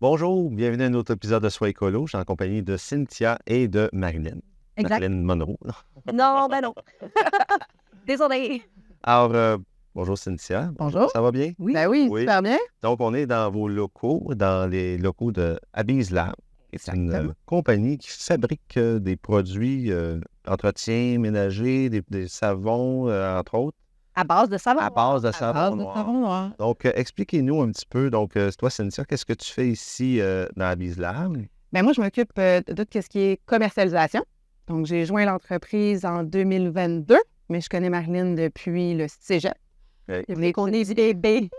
Bonjour, bienvenue à un autre épisode de Sois écolo. Je suis en compagnie de Cynthia et de Marilyn. Exact. Marilyn Monroe. Non, ben non. Désolée. Alors, bonjour Cynthia. Bonjour. Ça va bien? Oui. Ben oui, Oui. super bien. Donc, on est dans vos locaux, dans les locaux de Abies Lab. C'est une Exactement. compagnie qui fabrique des produits entretien ménager, des savons, entre autres, À base de savon. à base de À savon base de noir. savon noir. Donc, expliquez-nous un petit peu. Donc, toi, Cynthia, qu'est-ce que tu fais ici dans Abies Lab? Ben moi, je m'occupe de tout ce qui est commercialisation. Donc, j'ai joint l'entreprise en 2022, mais je connais Marilyn depuis le cégep. Okay. On est bébés.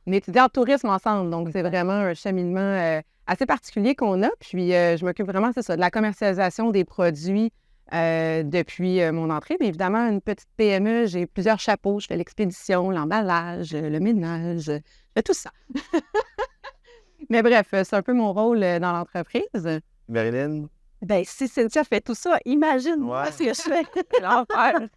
On étudie en tourisme ensemble, donc c'est vraiment un cheminement assez particulier qu'on a. Puis, je m'occupe vraiment, c'est ça, de la commercialisation des produits depuis mon entrée. Mais évidemment, une petite PME, j'ai plusieurs chapeaux. Je fais l'expédition, l'emballage, le ménage, je fais tout ça. Mais bref, c'est un peu mon rôle dans l'entreprise. Marilyn? Ben, si Cynthia fait tout ça, imagine-moi Ouais. ce que je fais. L'enfer.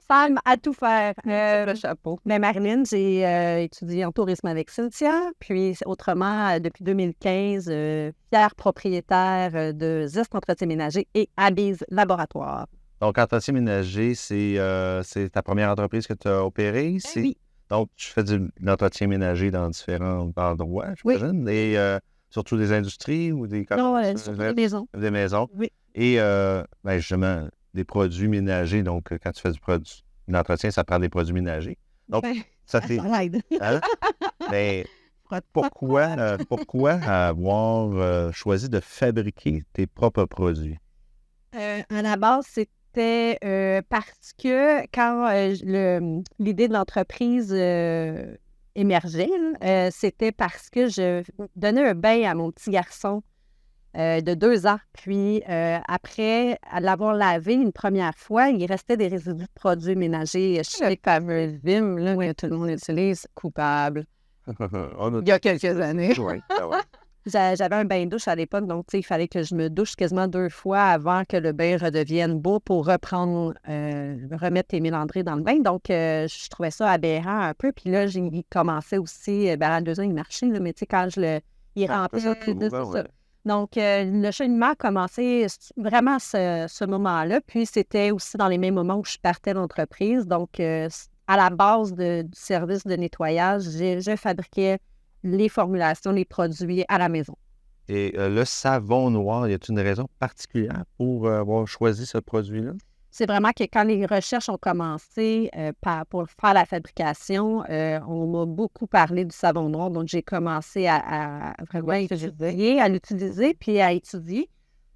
Femme à tout faire. Le chapeau. Ben, Marilyn, j'ai étudié en tourisme avec Cynthia, puis autrement, depuis 2015, fière propriétaire de Zest Entretien Ménager et Abies Laboratoire. Donc, entretien ménager, c'est ta première entreprise que tu as opérée? Oui. Donc, tu fais de l'entretien ménager dans différents endroits, j'imagine? Et surtout des industries ou des Non, commerces? sur les maisons. Des maisons. Oui. Et justement, des produits ménagers. Donc, quand tu fais un entretien, ça prend des produits ménagers. Donc, Ben, ça ça t'est... l'aide. Hein? Mais pourquoi avoir choisi de fabriquer tes propres produits? À la base, c'était parce que quand l'idée de l'entreprise émergeait, c'était parce que je donnais un bain à mon petit garçon de 2 ans. Puis après l'avoir lavé une première fois, il restait des résidus de produits ménagers. Le fameux Vim là, que tout le monde utilise, coupable. Il y a quelques années. Oui, ah ouais. J'avais un bain de douche à l'époque, donc il fallait que je me douche quasiment 2 fois avant que le bain redevienne beau pour remettre les mélandrés dans le bain. Donc, je trouvais ça aberrant un peu. Puis là, il commençait aussi, à 2 ans, il marchait, là, mais tu sais, quand il rampait, Ça trouve, c'est hein, ça. ouais. Donc, le cheminement a commencé vraiment à ce moment-là. Puis, c'était aussi dans les mêmes moments où je partais de l'entreprise. Donc, à la base du service de nettoyage, je fabriquais les formulations, les produits à la maison. Et le savon noir, y a-t-il une raison particulière pour avoir choisi ce produit-là? C'est vraiment que quand les recherches ont commencé pour faire la fabrication, on m'a beaucoup parlé du savon noir. Donc, j'ai commencé à vraiment étudier, à l'utiliser, puis à étudier.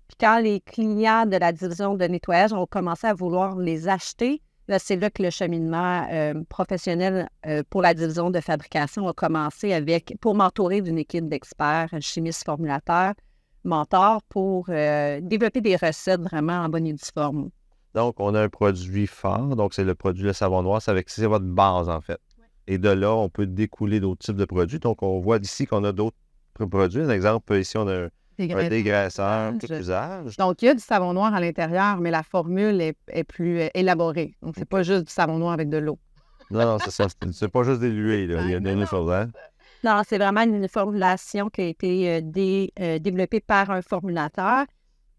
Puis quand les clients de la division de nettoyage ont commencé à vouloir les acheter, là, c'est là que le cheminement professionnel pour la division de fabrication a commencé pour m'entourer d'une équipe d'experts, chimistes, formulateurs, mentors, pour développer des recettes vraiment en bonne et due forme. Donc, on a un produit fort, donc c'est le produit le savon noir, c'est votre base en fait. Oui. Et de là, on peut découler d'autres types de produits. Donc, on voit ici qu'on a d'autres produits. Un exemple, ici, on a un dégraisseur tout usage. Donc, il y a du savon noir à l'intérieur, mais la formule est plus élaborée. Donc, c'est pas juste du savon noir avec de l'eau. Non, c'est ça. C'est pas juste dilué, là. Il y a des choses, hein? Non, c'est vraiment une formulation qui a été développée par un formulateur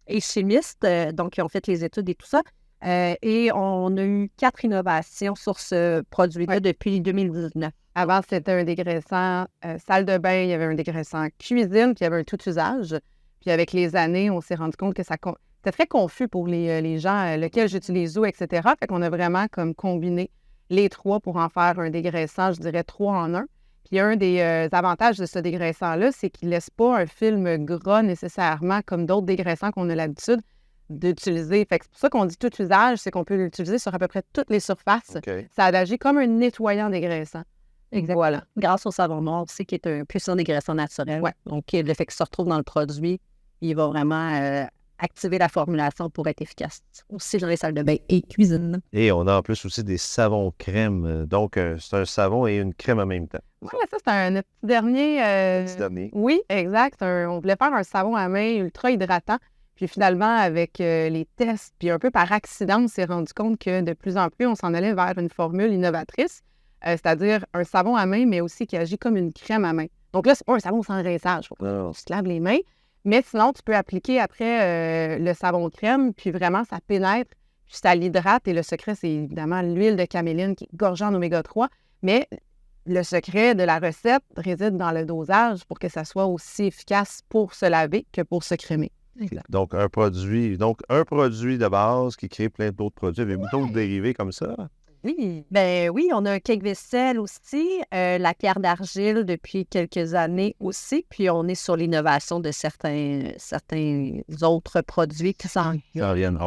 et chimiste, donc qui ont fait les études et tout ça. Et on a eu 4 innovations sur ce produit-là depuis 2019. Avant, c'était un dégraissant salle de bain, il y avait un dégraissant cuisine, puis il y avait un tout usage. Puis avec les années, on s'est rendu compte que c'était très confus pour les gens, lequel j'utilise où, etc. Fait qu'on a vraiment comme combiné les 3 pour en faire un dégraissant, je dirais 3 en 1. Puis un des avantages de ce dégraissant-là, c'est qu'il ne laisse pas un film gras nécessairement comme d'autres dégraissants qu'on a l'habitude d'utiliser. Fait que c'est pour ça qu'on dit tout usage, c'est qu'on peut l'utiliser sur à peu près toutes les surfaces. OK. Ça agit comme un nettoyant dégraissant. Exactement. Voilà. Grâce au savon noir aussi, qui est un puissant dégraissant naturel. Ouais. Donc, le fait qu'il se retrouve dans le produit, il va vraiment activer la formulation pour être efficace. Aussi dans les salles de bain et cuisine. Et on a en plus aussi des savons crème. Donc, c'est un savon et une crème en même temps. Oui, ça, c'est notre petit dernier. Petit dernier. Oui, exact. On voulait faire un savon à main ultra hydratant. Puis finalement, avec les tests, puis un peu par accident, on s'est rendu compte que de plus en plus, on s'en allait vers une formule innovatrice, c'est-à-dire un savon à main, mais aussi qui agit comme une crème à main. Donc là, c'est pas un savon sans rinçage. Faut que tu te laves les mains. Mais sinon, tu peux appliquer après le savon crème, puis vraiment, ça pénètre, puis ça l'hydrate. Et le secret, c'est évidemment l'huile de caméline qui est gorgée en oméga 3. Mais le secret de la recette réside dans le dosage pour que ça soit aussi efficace pour se laver que pour se crémer. Donc, un produit de base qui crée plein d'autres produits. Avez-vous d'autres dérivés comme ça? Oui, ben oui, on a un cake vaisselle aussi, la pierre d'argile depuis quelques années aussi, puis on est sur l'innovation de certains autres produits qui s'en viennent.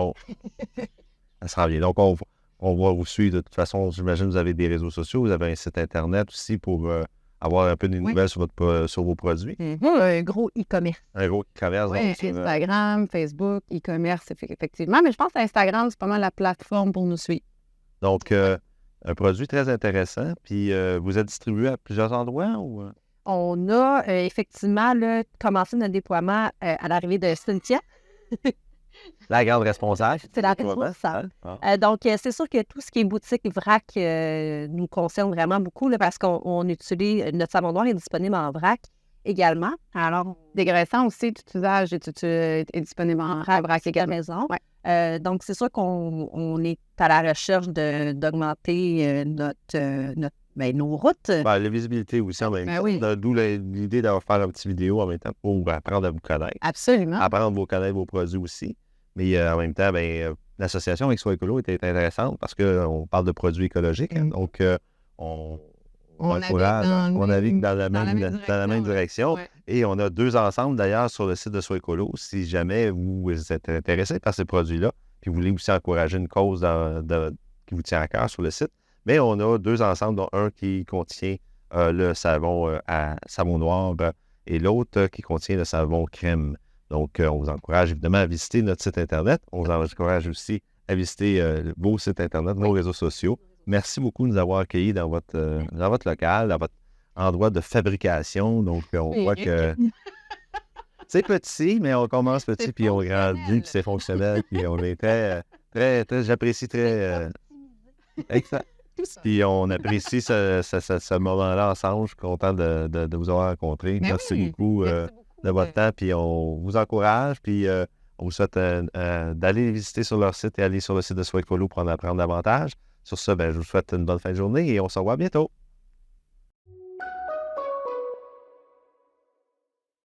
Ça s'en vient. Donc, on va vous suivre. De toute façon, j'imagine que vous avez des réseaux sociaux, vous avez un site Internet aussi pour avoir un peu des nouvelles sur vos produits. Un gros e-commerce. Un gros e-commerce. Oui, Instagram, Facebook, e-commerce, effectivement. Mais je pense qu'Instagram, c'est pas mal la plateforme pour nous suivre. Donc, un produit très intéressant. Puis, vous êtes distribué à plusieurs endroits? Ou? On a effectivement commencé notre déploiement à l'arrivée de Cynthia. La grande responsable. C'est la responsable. Donc, c'est sûr que tout ce qui est boutique vrac nous concerne vraiment beaucoup là, parce qu'on utilise, notre savon noir est disponible en vrac également. Alors, dégraissant aussi, tout usage est disponible en vrac également. Maison. Ouais. Donc, c'est sûr qu'on est à la recherche d'augmenter nos routes. La visibilité aussi en même temps. Oui. D'où l'idée d'avoir faire une petite vidéo en même temps pour apprendre à vous connaître. Absolument. Apprendre à connaître vos produits aussi. Mais en même temps, l'association avec Sois Écolo était intéressante parce qu'on parle de produits écologiques. Hein, donc, on navigue dans la même direction. Ouais. Et on a 2 ensembles, d'ailleurs, sur le site de Sois Écolo. Si jamais vous êtes intéressé par ces produits-là, puis vous voulez aussi encourager une cause qui vous tient à cœur sur le site, mais on a 2 ensembles, dont un qui contient le savon savon noir et l'autre qui contient le savon crème. Donc, on vous encourage évidemment à visiter notre site Internet. On vous encourage aussi à visiter vos sites Internet, nos réseaux sociaux. Merci beaucoup de nous avoir accueillis dans votre local, dans votre endroit de fabrication. Donc, on voit que c'est petit, mais on commence petit, puis on grandit, puis c'est fonctionnel, puis on est très, j'apprécie très... Exact. Puis on apprécie ce moment-là ensemble. Je suis content de vous avoir rencontré. Merci beaucoup de votre temps, puis on vous encourage, puis on vous souhaite d'aller visiter sur leur site et aller sur le site de Sois Écolo pour en apprendre davantage. Sur ce, je vous souhaite une bonne fin de journée et on se revoit bientôt.